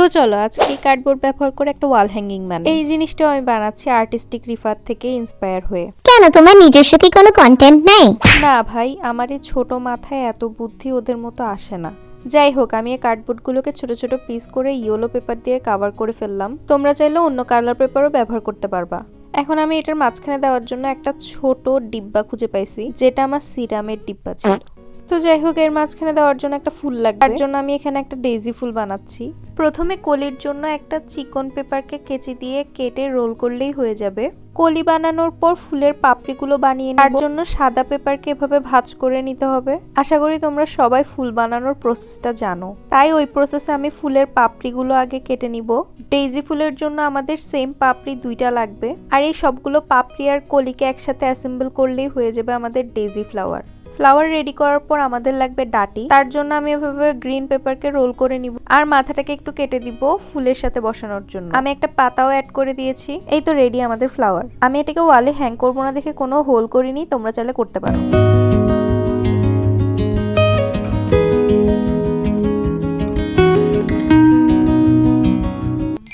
তো চলো আজকে কার্ডবোর্ড ব্যবহার করে একটা ওয়াল হ্যাঙ্গিং বানাই। এই জিনিসটা আমি বানাচ্ছি আর্টিস্টিক রিফাত থেকে ইন্সপায়ার হয়ে। কেন, তোমার নিজস্ব কি কোনো কন্টেন্ট নাই? না ভাই, আমার এই ছোট মাথায় এত বুদ্ধি ওদের মতো আসে না। যাই হোক, আমি এই কার্ডবোর্ডগুলোকে ছোট ছোট পিস করে ইয়েলো পেপার দিয়ে কভার করে ফেললাম। তোমরা চাইলে অন্য কালার পেপারও ব্যবহার করতে পারবা। এখন আমি এটার মাঝখানে দেওয়ার জন্য একটা ছোট ডিব্বা খুঁজে পাইছি, যেটা আমার সিরামের ডিব্বা ছিল। তো যাই হোক, এর মাঝখানে দেওয়ার জন্য একটা ফুল লাগবে, তার জন্য আমি এখানে একটা ডেইজি ফুল বানাচ্ছি। প্রথমে কলির জন্য একটা চিকন পেপারকে কেচি দিয়ে কেটে রোল করলেই হয়ে যাবে। কলি বানানোর পর ফুলের পাপড়িগুলো বানিয়ে নেব। তার জন্য সাদা পেপারকে এভাবে ভাঁজ করে নিতে হবে। আশা করি তোমরা সবাই ফুল বানানোর প্রসেসটা জানো, তাই ওই প্রসেসে আমি ফুলের পাপড়িগুলো আগে কেটে নিব। ডেইজি ফুলের জন্য আমাদের সেম পাপড়ি দুইটা লাগবে, আর এই সবগুলো পাপড়ি আর কলিকে একসাথে অ্যাসেম্বল করলেই হয়ে যাবে আমাদের ডেইজি ফ্লাওয়ার। ফ্লাওয়ার রেডি করার পর আমাদের লাগবে ডাটি। তার জন্য আমি এভাবে গ্রিন পেপারকে রোল করে নিব আর মাথাটাকে একটু কেটে দিব ফুলের সাথে বসানোর জন্য। আমি একটা পাতাও অ্যাড করে দিয়েছি। এই তো রেডি আমাদের ফ্লাওয়ার। আমি এটাকে ওয়ালে হ্যাং করবো না দেখে কোনো হোল করিনি, তোমরা চাইলে করতে পারো।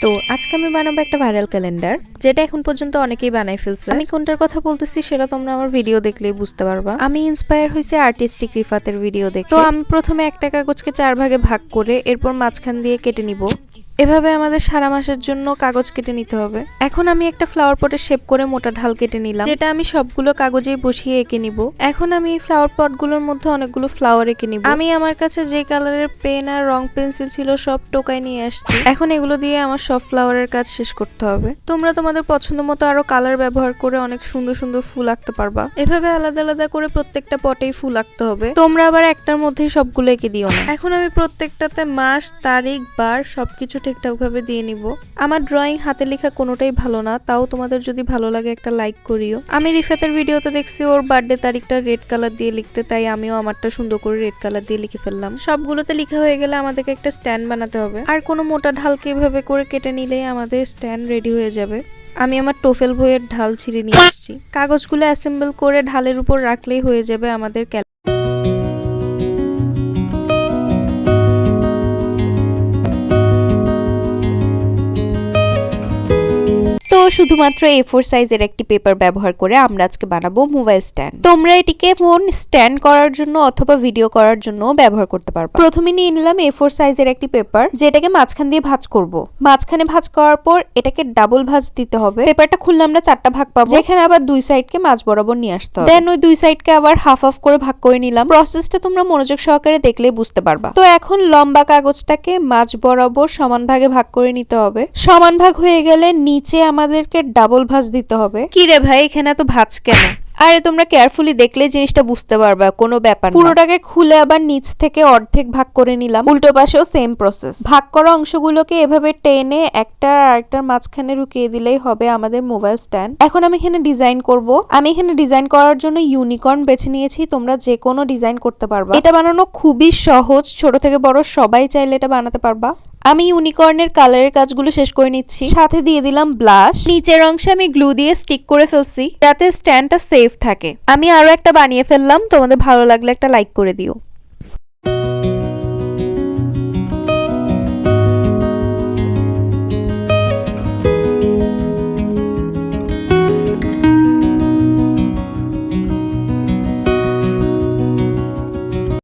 তো আজকে আমি বানাবো একটা ভাইরাল ক্যালেন্ডার, যেটা এখন পর্যন্ত অনেকেই বানাই ফেলছে। আমি কোনটার কথা বলতেছি সেটা তোমরা আমার ভিডিও দেখলেই বুঝতে পারবা। আমি ইন্সপায়ার হইছি আর্টিস্টিক রিফাতের ভিডিও দেখে। তো আমি প্রথমে একটা কাগজকে 4 ভাগে ভাগ করে এরপর মাঝখান দিয়ে কেটে নিব। এভাবে আমাদের সারা মাসের জন্য কাগজ কেটে নিতে হবে। এখন আমি একটা ফ্লাওয়ার পটে শেপ করে মোটা ঢাল কেটে নিলাম, যেটা আমি সবগুলো কাগজেই বসিয়ে এঁকে নিব। এখন আমি এই ফ্লাওয়ার পটগুলোর মধ্যে অনেকগুলো ফ্লাওয়ার এঁকে নিব। আমি আমার কাছে যে কালারের পেন আর রং পেন্সিল ছিল সব টোকাই নিয়ে আসছি। এখন এগুলো দিয়ে আমার সব ফ্লাওয়ারের কাজ শেষ করতে হবে। তোমরা তোমাদের পছন্দ মতো আরো কালার ব্যবহার করে অনেক সুন্দর সুন্দর ফুল আঁকতে পারবা। এভাবে আলাদা আলাদা করে প্রত্যেকটা পটেই ফুল আঁকতে হবে। তোমরা আবার একটার মধ্যেই সবগুলো এঁকে দিও না। এখন আমি প্রত্যেকটাতে মাস, তারিখ, বার সবকিছু ঠিকঠাক ভাবে দিয়ে নিব। আমার ড্রয়িং হাতে লেখা কোনোটাই ভালো না, তাও তোমাদের যদি ভালো লাগে একটা লাইক করিও। আমি রিফাতের ভিডিওতে দেখছি ওর বার্থডে তারিখটা রেড কালার দিয়ে লিখতে, তাই আমিও আমারটা সুন্দর করে রেড কালার দিয়ে লিখে ফেললাম। সবগুলোতে লেখা হয়ে গেলে আমাদেরকে একটা স্ট্যান্ড বানাতে হবে, আর কোনো মোটা ঢালকে এভাবে করে কেটে নিলেই আমাদের স্ট্যান্ড রেডি হয়ে যাবে। আমি আমার টোফেল বইয়ের ঢাল ছিঁড়ে নিয়ে আসছি। কাগজগুলো অ্যাসেম্বল করে ঢালের উপর রাখলেই হয়ে যাবে আমাদের তো শুধুমাত্র A4 সাইজের একটি পেপার ব্যবহার করে আমরা আজকে বানাবো মোবাইল স্ট্যান্ড। তোমরা এটিকে ফোন স্ট্যান্ড করার জন্য অথবা ভিডিও করার জন্য ব্যবহার করতে পারবে। প্রথমে নিয়ে নিলাম A4 সাইজের একটি পেপার, যেটাকে মাঝখান দিয়ে ভাঁজ করব। মাঝখানে ভাঁজ করার পর এটাকে ডাবল ভাঁজ দিতে হবে। পেপারটা খুললে আমরা 4টা ভাগ পাবো, যেখানে আবার 2 সাইডকে মাঝ বরাবর নিয়ে আসতে হবে। দেন ওই 2 সাইডকে আবার হাফ হাফ করে ভাগ করে নিলাম। প্রসেসটা তোমরা মনোযোগ সহকারে দেখলেই বুঝতে পারবা। তো এখন লম্বা কাগজটাকে মাঝ বরাবর সমান ভাগে ভাগ করে নিতে হবে। সমান ভাগ হয়ে গেলে নিচে আমাদেরকে ডাবল ভাঁজ দিতে হবে। কি রে ভাই, এখানে তো ভাঁজ কেন? আরে তোমরা কেয়ারফুলি দেখলে জিনিসটা বুঝতে পারবা, কোনো ব্যাপার না। পুরোটাকে খুলে আবার নিচ থেকে অর্ধেক ভাগ করে নিলাম। উল্টো পাশেও সেম প্রসেস। ভাগ করা অংশগুলোকে এভাবে টেনে একটা আরেকটার মাঝখানে ঢুকিয়ে দিলেই হবে আমাদের মোবাইল স্ট্যান্ড। এখন আমি এখানে ডিজাইন করব। আমি এখানে ডিজাইন করার জন্য ইউনিকর্ন বেছে নিয়েছি। তোমরা যে কোনো ডিজাইন করতে পারবা। এটা বানানো খুবই সহজ, ছোট থেকে বড় সবাই চাইলে এটা বানাতে পারবা। আমি ইউনিকর্নের কালারের কাজগুলো শেষ করে নিচ্ছি, সাথে দিয়ে দিলাম ব্লাশ। নিচের অংশে আমি গ্লু দিয়ে স্টিক করে ফেলছি, যাতে স্ট্যান্ডটা সেফ থাকে। আমি আরো একটা বানিয়ে ফেললাম, তোমাদের ভালো লাগলে একটা লাইক করে দিও।